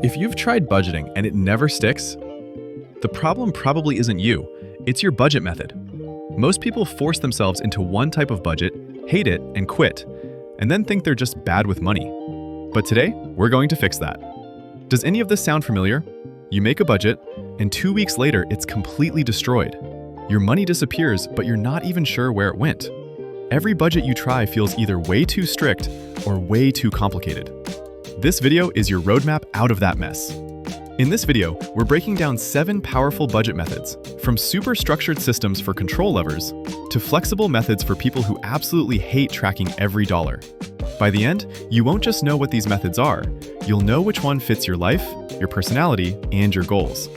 If you've tried budgeting and it never sticks, the problem probably isn't you, it's your budget method. Most people force themselves into one type of budget, hate it, and quit, and then think they're just bad with money. But today, we're going to fix that. Does any of this sound familiar? You make a budget, and 2 weeks later, it's completely destroyed. Your money disappears, but you're not even sure where it went. Every budget you try feels either way too strict or way too complicated. This video is your roadmap out of that mess. In this video, we're breaking down 7 powerful budget methods, from super structured systems for control levers to flexible methods for people who absolutely hate tracking every dollar. By the end, you won't just know what these methods are, you'll know which one fits your life, your personality, and your goals.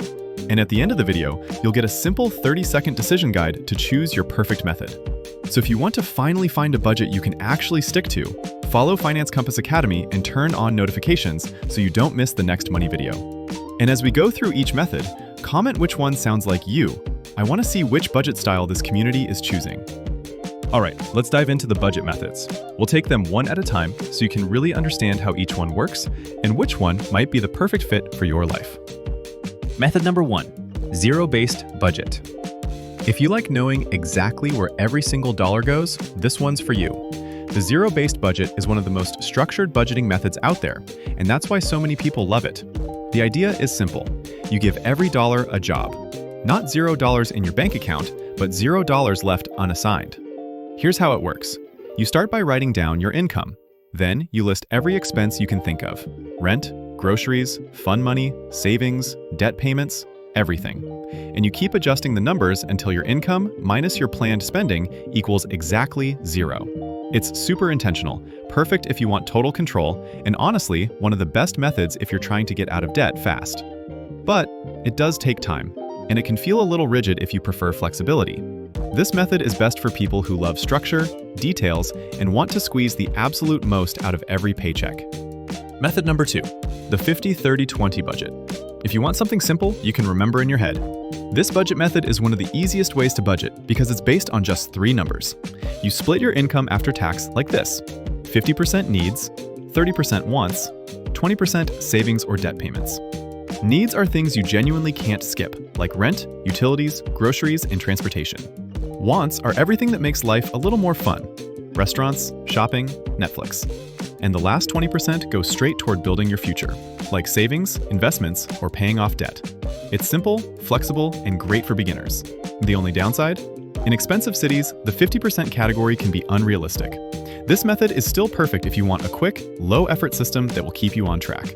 And at the end of the video, you'll get a simple 30-second decision guide to choose your perfect method. So if you want to finally find a budget you can actually stick to, follow Finance Compass Academy and turn on notifications so you don't miss the next money video. And as we go through each method, comment which one sounds like you. I want to see which budget style this community is choosing. All right, let's dive into the budget methods. We'll take them one at a time so you can really understand how each one works and which one might be the perfect fit for your life. Method number 1, zero-based budget. If you like knowing exactly where every single dollar goes, this one's for you. The zero-based budget is one of the most structured budgeting methods out there, and that's why so many people love it. The idea is simple. You give every dollar a job. Not $0 in your bank account, but $0 left unassigned. Here's how it works. You start by writing down your income. Then you list every expense you can think of. Rent, groceries, fund money, savings, debt payments, everything. And you keep adjusting the numbers until your income minus your planned spending equals exactly 0. It's super intentional, perfect if you want total control, and honestly, one of the best methods if you're trying to get out of debt fast. But it does take time, and it can feel a little rigid if you prefer flexibility. This method is best for people who love structure, details, and want to squeeze the absolute most out of every paycheck. Method number 2, the 50-30-20 budget. If you want something simple you can remember in your head, this budget method is one of the easiest ways to budget because it's based on just 3 numbers. You split your income after tax like this: 50% needs, 30% wants, 20% savings or debt payments. Needs are things you genuinely can't skip, like rent, utilities, groceries, and transportation. Wants are everything that makes life a little more fun: restaurants, shopping, Netflix. And the last 20% goes straight toward building your future, like savings, investments, or paying off debt. It's simple, flexible, and great for beginners. The only downside? In expensive cities, the 50% category can be unrealistic. This method is still perfect if you want a quick, low-effort system that will keep you on track.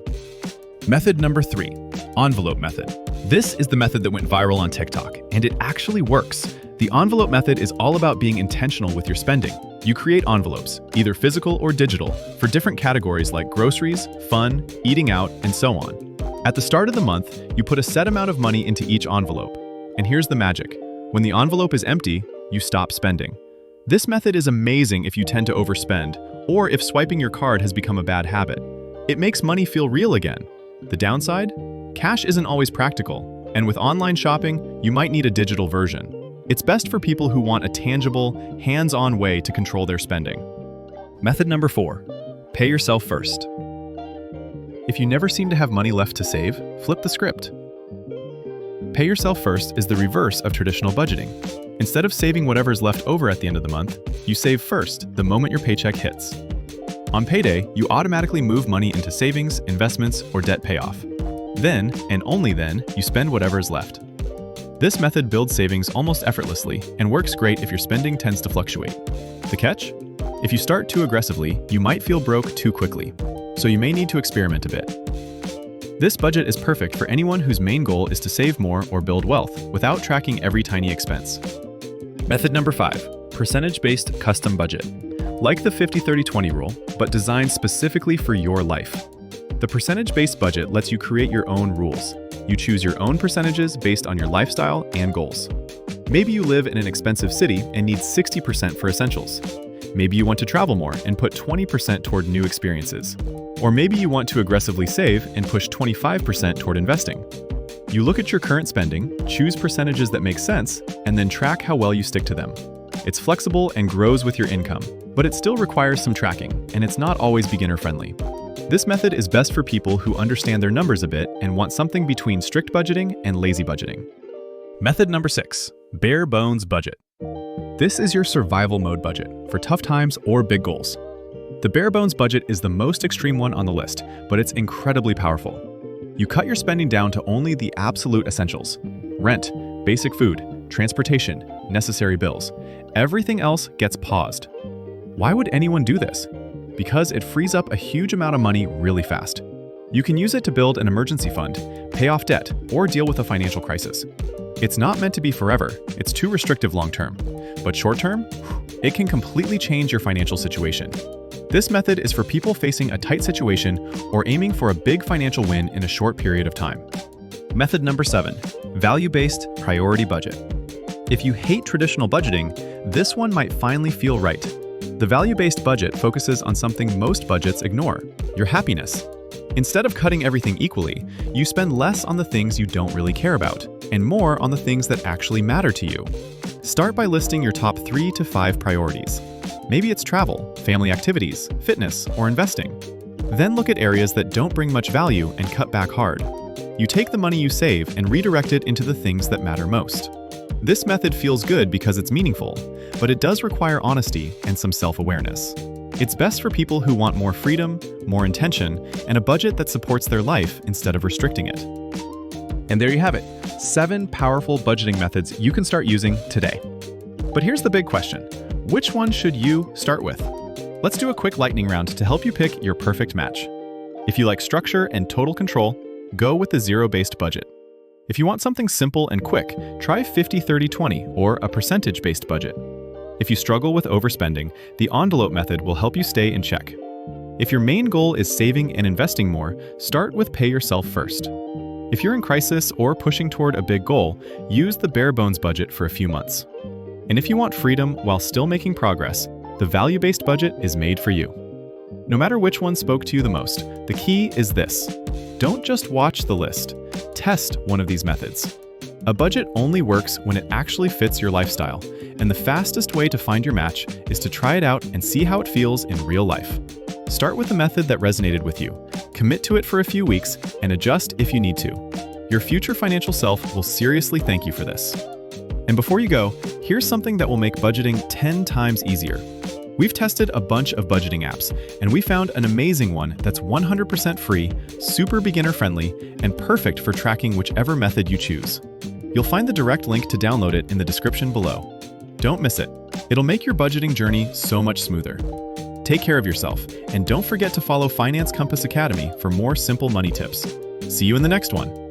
Method number 3, envelope method. This is the method that went viral on TikTok, and it actually works. The envelope method is all about being intentional with your spending. You create envelopes, either physical or digital, for different categories like groceries, fun, eating out, and so on. At the start of the month, you put a set amount of money into each envelope. And here's the magic. When the envelope is empty, you stop spending. This method is amazing if you tend to overspend, or if swiping your card has become a bad habit. It makes money feel real again. The downside? Cash isn't always practical, and with online shopping, you might need a digital version. It's best for people who want a tangible, hands-on way to control their spending. Method number 4, pay yourself first. If you never seem to have money left to save, flip the script. Pay yourself first is the reverse of traditional budgeting. Instead of saving whatever's left over at the end of the month, you save first the moment your paycheck hits. On payday, you automatically move money into savings, investments, or debt payoff. Then, and only then, you spend whatever is left. This method builds savings almost effortlessly and works great if your spending tends to fluctuate. The catch? If you start too aggressively, you might feel broke too quickly, so you may need to experiment a bit. This budget is perfect for anyone whose main goal is to save more or build wealth without tracking every tiny expense. Method number 5, percentage-based custom budget. Like the 50-30-20 rule, but designed specifically for your life. The percentage-based budget lets you create your own rules. You choose your own percentages based on your lifestyle and goals. Maybe you live in an expensive city and need 60% for essentials. Maybe you want to travel more and put 20% toward new experiences. Or maybe you want to aggressively save and push 25% toward investing. You look at your current spending, choose percentages that make sense, and then track how well you stick to them. It's flexible and grows with your income, but it still requires some tracking, and it's not always beginner-friendly. This method is best for people who understand their numbers a bit and want something between strict budgeting and lazy budgeting. Method number 6, bare bones budget. This is your survival mode budget for tough times or big goals. The bare bones budget is the most extreme one on the list, but it's incredibly powerful. You cut your spending down to only the absolute essentials: rent, basic food, transportation, necessary bills. Everything else gets paused. Why would anyone do this? Because it frees up a huge amount of money really fast. You can use it to build an emergency fund, pay off debt, or deal with a financial crisis. It's not meant to be forever, it's too restrictive long-term. But short-term, it can completely change your financial situation. This method is for people facing a tight situation or aiming for a big financial win in a short period of time. Method number 7, value-based priority budget. If you hate traditional budgeting, this one might finally feel right. The value-based budget focuses on something most budgets ignore: your happiness. Instead of cutting everything equally, you spend less on the things you don't really care about, and more on the things that actually matter to you. Start by listing your top 3 to 5 priorities. Maybe it's travel, family activities, fitness, or investing. Then look at areas that don't bring much value and cut back hard. You take the money you save and redirect it into the things that matter most. This method feels good because it's meaningful, but it does require honesty and some self-awareness. It's best for people who want more freedom, more intention, and a budget that supports their life instead of restricting it. And there you have it, 7 powerful budgeting methods you can start using today. But here's the big question: which one should you start with? Let's do a quick lightning round to help you pick your perfect match. If you like structure and total control, go with the zero-based budget. If you want something simple and quick, try 50-30-20 or a percentage-based budget. If you struggle with overspending, the envelope method will help you stay in check. If your main goal is saving and investing more, start with pay yourself first. If you're in crisis or pushing toward a big goal, use the bare bones budget for a few months. And if you want freedom while still making progress, the value-based budget is made for you. No matter which one spoke to you the most, the key is this: don't just watch the list, test one of these methods. A budget only works when it actually fits your lifestyle, and the fastest way to find your match is to try it out and see how it feels in real life. Start with the method that resonated with you, commit to it for a few weeks, and adjust if you need to. Your future financial self will seriously thank you for this. And before you go, here's something that will make budgeting 10 times easier. We've tested a bunch of budgeting apps, and we found an amazing one that's 100% free, super beginner-friendly, and perfect for tracking whichever method you choose. You'll find the direct link to download it in the description below. Don't miss it. It'll make your budgeting journey so much smoother. Take care of yourself, and don't forget to follow Finance Compass Academy for more simple money tips. See you in the next one.